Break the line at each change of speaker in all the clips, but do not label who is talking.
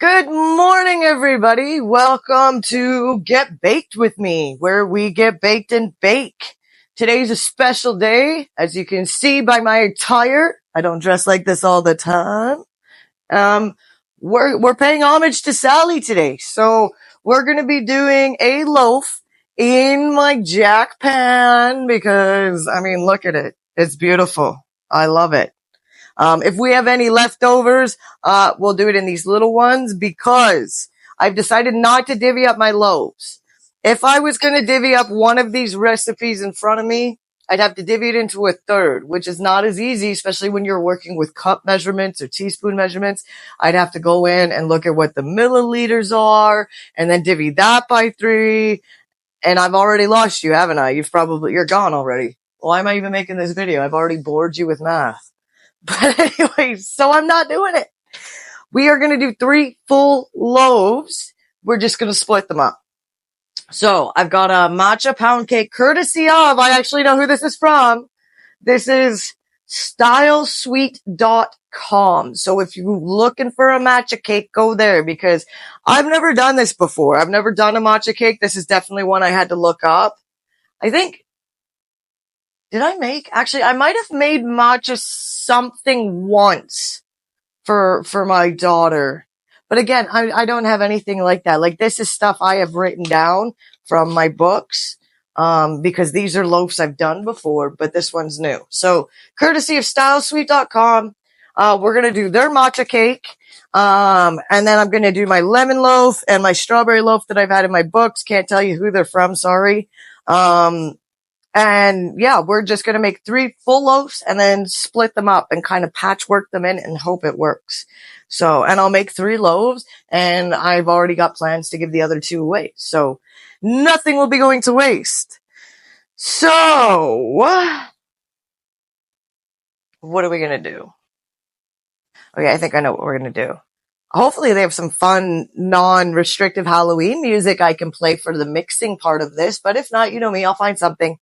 Good morning, everybody. Welcome to Get Baked with me, where we get baked and bake. Today's a special day. As you can see by my attire, I don't dress like this all the time. Um, we're paying homage to Sally today. So we're going to be doing a loaf in my jack pan because, look at it. It's beautiful. I love it. If we have any leftovers, we'll do it in these little ones because I've decided not to divvy up my loaves. If I was going to divvy up one of these recipes in front of me, I'd have to divvy it into a third, which is not as easy, especially when you're working with cup measurements or teaspoon measurements. I'd have to go in and look at what the milliliters are and then divvy that by 3. And I've already lost you, haven't I? You're gone already. Why am I even making this video? I've already bored you with math. But anyways, so I'm not doing it. We are going to do 3 full loaves. We're just going to split them up. So I've got a matcha pound cake courtesy of, I actually know who this is from. This is stylesweet.com. So if you're looking for a matcha cake, go there because I've never done this before. I've never done a matcha cake. This is definitely one I had to look up. Actually, I might have made matcha something once for my daughter. But again, I don't have anything like that. Like this is stuff I have written down from my books, because these are loaves I've done before, but this one's new. So courtesy of stylesweet.com, we're going to do their matcha cake. And then I'm going to do my lemon loaf and my strawberry loaf that I've had in my books. Can't tell you who they're from. Sorry. And yeah, we're just going to make 3 full loaves and then split them up and kind of patchwork them in and hope it works. So, and I'll make 3 loaves and I've already got plans to give the other 2 away. So nothing will be going to waste. So what are we going to do? Okay. I think I know what we're going to do. Hopefully they have some fun, non-restrictive Halloween music I can play for the mixing part of this. But if not, you know me, I'll find something.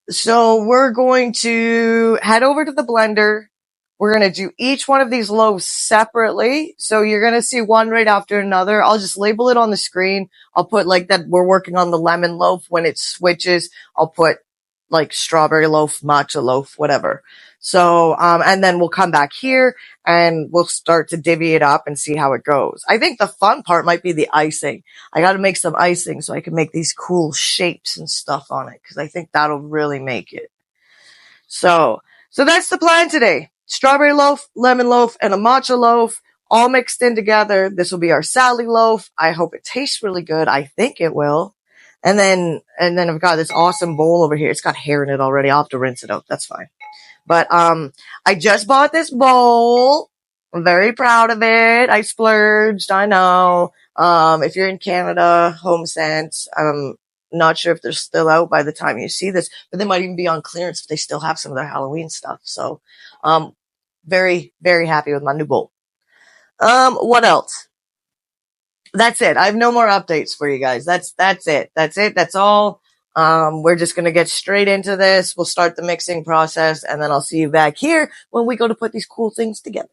So we're going to head over to the blender. We're going to do each one of these loaves separately. So you're going to see one right after another. I'll just label it on the screen. I'll put like that we're working on the lemon loaf. When it switches, I'll put like strawberry loaf, matcha loaf, whatever. So, and then we'll come back here and we'll start to divvy it up and see how it goes. I think the fun part might be the icing. I got to make some icing so I can make these cool shapes and stuff on it because I think that'll really make it. So that's the plan today. Strawberry loaf, lemon loaf, and a matcha loaf all mixed in together. This will be our Sally loaf. I hope it tastes really good. I think it will. And then I've got this awesome bowl over here. It's got hair in it already. I'll have to rinse it out. That's fine. But, I just bought this bowl. I'm very proud of it. I splurged. I know. If you're in Canada, HomeSense, I'm not sure if they're still out by the time you see this, but they might even be on clearance if they still have some of their Halloween stuff. So, very, very happy with my new bowl. What else? That's it. I have no more updates for you guys. That's it. That's all. We're just going to get straight into this. We'll start the mixing process and then I'll see you back here when we go to put these cool things together.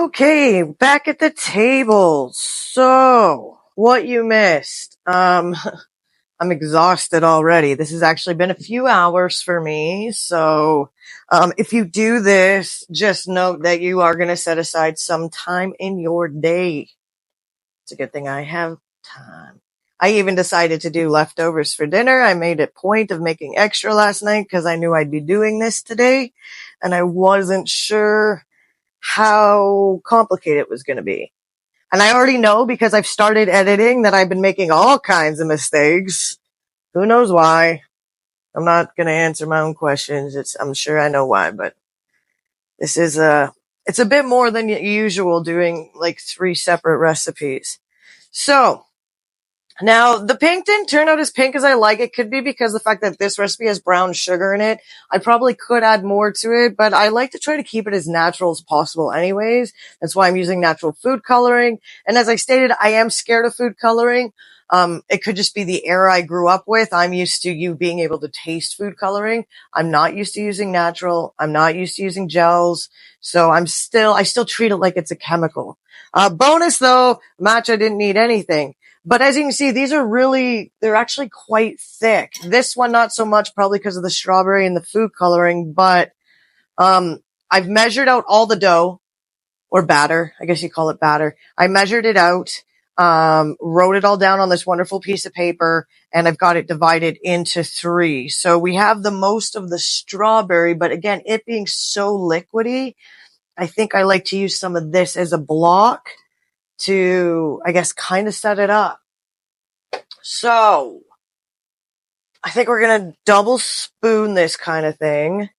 Okay, back at the table. So, what you missed? I'm exhausted already. This has actually been a few hours for me. So, if you do this, just note that you are going to set aside some time in your day. It's a good thing I have time. I even decided to do leftovers for dinner. I made a point of making extra last night because I knew I'd be doing this today, and I wasn't sure how complicated it was going to be. And I already know because I've started editing that I've been making all kinds of mistakes. Who knows why? I'm not going to answer my own questions. I'm sure I know why, but this is it's a bit more than usual doing like 3 separate recipes. So, now, the pink didn't turn out as pink as I like. It could be because of the fact that this recipe has brown sugar in it. I probably could add more to it, but I like to try to keep it as natural as possible anyways. That's why I'm using natural food coloring. And as I stated, I am scared of food coloring. It could just be the era I grew up with. I'm used to you being able to taste food coloring. I'm not used to using natural. I'm not used to using gels. So I still treat it like it's a chemical. Bonus though, matcha didn't need anything. But as you can see, they're actually quite thick. This one, not so much, probably because of the strawberry and the food coloring, but, I've measured out all the dough, or batter. I guess you call it batter. I measured it out, wrote it all down on this wonderful piece of paper, and I've got it divided into 3. So we have the most of the strawberry, but again, it being so liquidy, I think I like to use some of this as a block to, I guess, kind of set it up. So, I think we're gonna double spoon this kind of thing.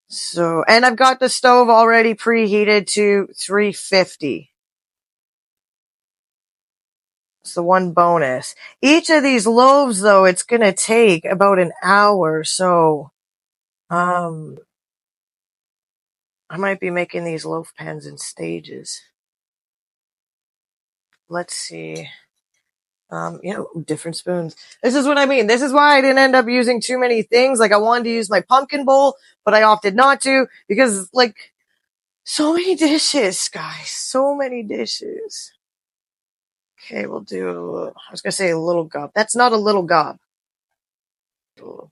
So, and I've got the stove already preheated to 350. It's the one bonus. Each of these loaves, though, it's gonna take about an hour, so, I might be making these loaf pans in stages. Let's see. Different spoons. This is what I mean. This is why I didn't end up using too many things. Like, I wanted to use my pumpkin bowl, but I opted not to because, like, so many dishes, guys. So many dishes. Okay, we'll do, I was gonna say a little gob. That's not a little gob. Oh,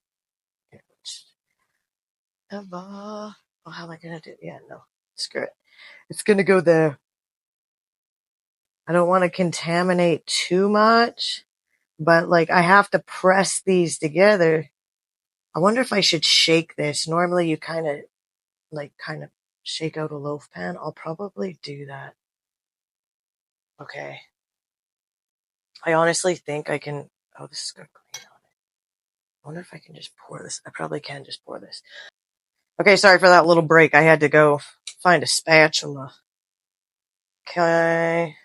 how am I gonna do? Yeah, no. Screw it. It's gonna go there. I don't want to contaminate too much, but like I have to press these together. I wonder if I should shake this. Normally you kind of shake out a loaf pan. I'll probably do that. Okay. I honestly think I can, oh, this is gonna clean on it. I wonder if I can just pour this. I probably can just pour this. Okay, sorry for that little break. I had to go find a spatula. Okay.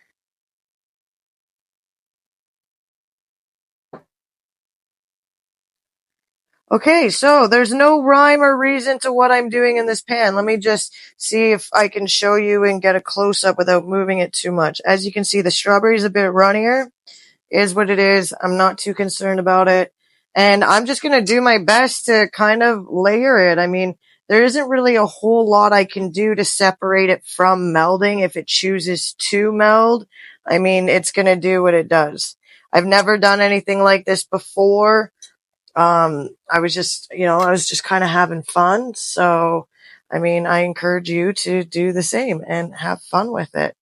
Okay, so there's no rhyme or reason to what I'm doing in this pan. Let me just see if I can show you and get a close up without moving it too much. As you can see, the strawberry is a bit runnier. Is what it is. I'm not too concerned about it. And I'm just going to do my best to kind of layer it. I mean, there isn't really a whole lot I can do to separate it from melding if it chooses to meld. I mean, it's going to do what it does. I've never done anything like this before. I was just kind of having fun. So, I mean, I encourage you to do the same and have fun with it.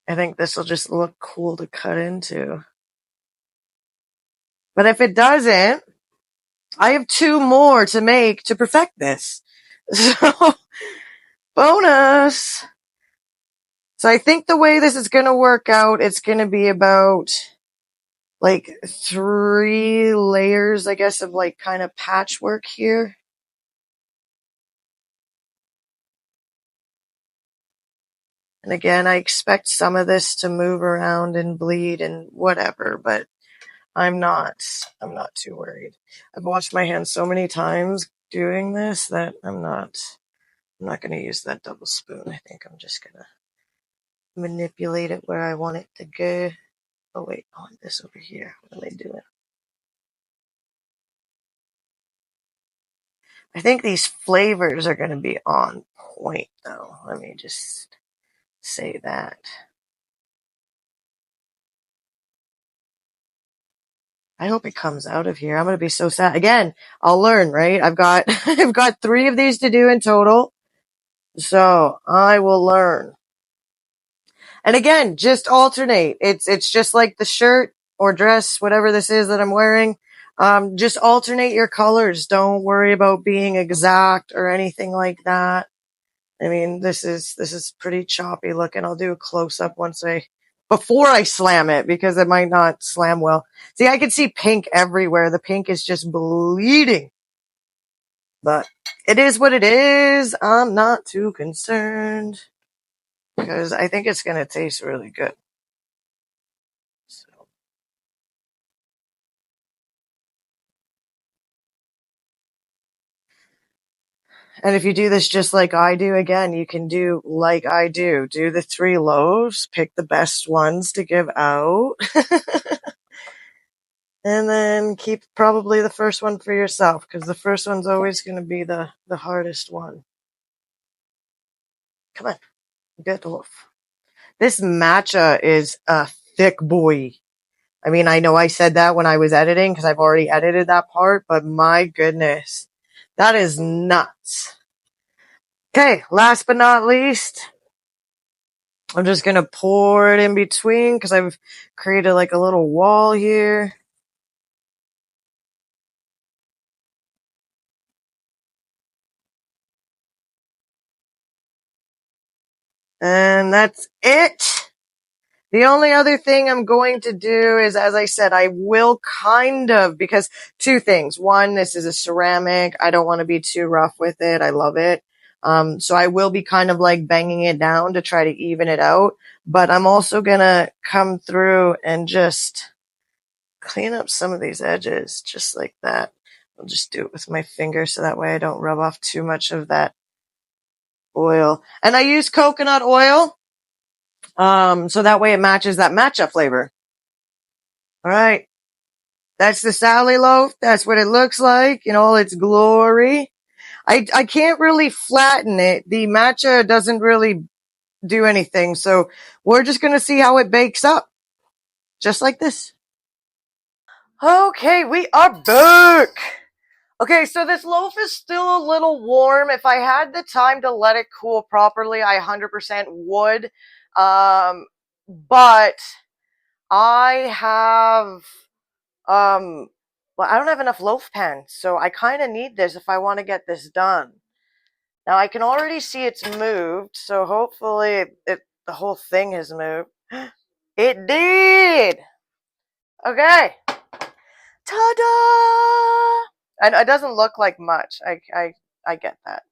I think this will just look cool to cut into. But if it doesn't, I have 2 more to make to perfect this. So, bonus. So I think the way this is going to work out, it's going to be about like 3 layers, I guess, of like kind of patchwork here. And again, I expect some of this to move around and bleed and whatever, but I'm not too worried. I've washed my hands so many times doing this that I'm not going to use that double spoon. I think I'm just going to manipulate it where I want it to go. Oh wait, I want this over here. What am I doing? I think these flavors are going to be on point, though. Let me just say that. I hope it comes out of here. I'm going to be so sad. Again, I'll learn, right? I've got, I've got 3 of these to do in total. So I will learn. And again, just alternate. It's just like the shirt or dress, whatever this is that I'm wearing. Just alternate your colors. Don't worry about being exact or anything like that. I mean, this is pretty choppy looking. I'll do a close up before I slam it, because it might not slam well. See, I can see pink everywhere. The pink is just bleeding. But it is what it is. I'm not too concerned, because I think it's going to taste really good. So. And if you do this just like I do, again, you can do like I do. Do the 3 loaves, pick the best ones to give out. And then keep probably the first one for yourself, because the first one's always going to be the hardest one. Come on, good loaf. This matcha is a thick boy. I mean, I know I said that when I was editing, because I've already edited that part, but my goodness, that is nuts. Okay, last but not least, I'm just going to pour it in between, because I've created like a little wall here. And that's it. The only other thing I'm going to do is, as I said, I will because 2 things. One, this is a ceramic. I don't want to be too rough with it. I love it. So I will be kind of like banging it down to try to even it out. But I'm also going to come through and just clean up some of these edges, just like that. I'll just do it with my finger so that way I don't rub off too much of that oil. And I use coconut oil. So that way it matches that matcha flavor. All right. That's the Sally loaf. That's what it looks like in all its glory. I can't really flatten it. The matcha doesn't really do anything. So we're just going to see how it bakes up. Just like this. Okay, we are back. Okay, so this loaf is still a little warm. If I had the time to let it cool properly, I 100% would. But I have, well, I don't have enough loaf pans, so I kind of need this if I want to get this done. Now I can already see it's moved, so hopefully the whole thing has moved. It did! Okay. Ta-da! And it doesn't look like much. I get that.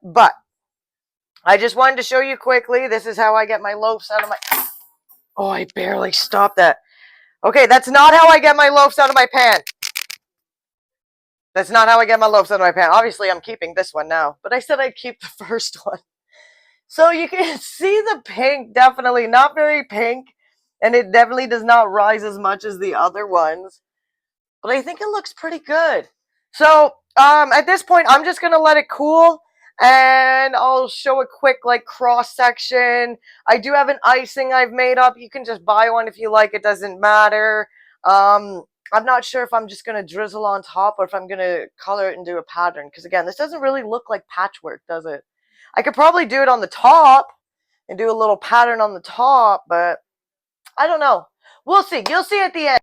But I just wanted to show you quickly. This is how I get my loaves out of my... Oh, I barely stopped that. Okay, that's not how I get my loaves out of my pan. That's not how I get my loaves out of my pan. Obviously, I'm keeping this one now. But I said I'd keep the first one. So you can see the pink, definitely not very pink. And it definitely does not rise as much as the other ones. But I think it looks pretty good. So at this point, I'm just going to let it cool. And I'll show a quick like cross section. I do have an icing I've made up. You can just buy one if you like. It doesn't matter. I'm not sure if I'm just going to drizzle on top or if I'm going to color it and do a pattern. Because again, this doesn't really look like patchwork, does it? I could probably do it on the top and do a little pattern on the top, but I don't know. We'll see. You'll see at the end.